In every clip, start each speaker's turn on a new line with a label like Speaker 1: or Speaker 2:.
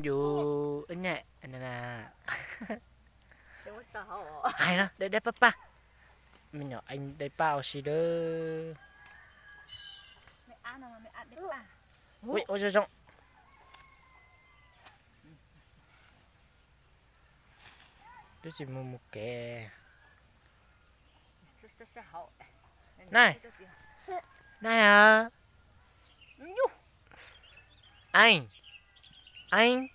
Speaker 1: dù anh nè anh nè
Speaker 2: Đừng có sợ.
Speaker 1: hay đó để papa mình nhỏ anh đây bao xí đơ
Speaker 2: Mày ăn mà mày ăn đấy à?
Speaker 1: ui ôi trời rộng cái gì mà một kẻ
Speaker 2: Sẽ hậu.
Speaker 1: này này à anh anh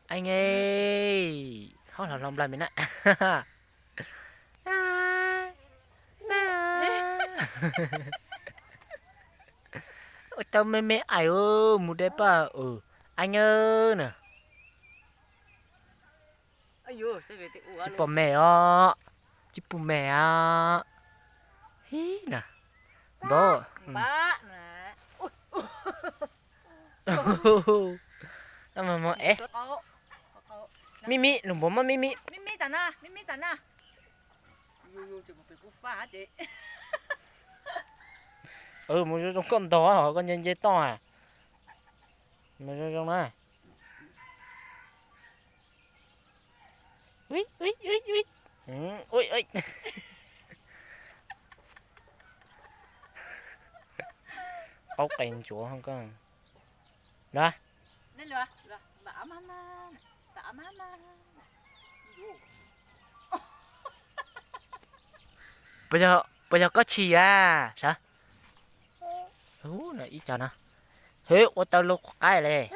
Speaker 1: anh ơi không là lòng lại mình ạ ôi tao mê mê ai ơ một đẹp à anh ơi nè
Speaker 2: Ayo, sẽ về tự
Speaker 1: chị bỏ mẹ á chị bỏ mẹ á hí nè bố
Speaker 2: ba nè.
Speaker 1: mà ế mimi lùng bố mà mimi
Speaker 2: Mimi tàn à, Mimi tàn à. Yo chừng bị cú phá chị.
Speaker 1: một số con to hả con nhân dây to à một số trong này ui ui ui ui ui ui bóc bèn chúa không con đó
Speaker 2: Lên lửa, lửa, bả mama, bả mama.
Speaker 1: bây giờ có chi à sao này ít chả nè thế ô tao lúc cái này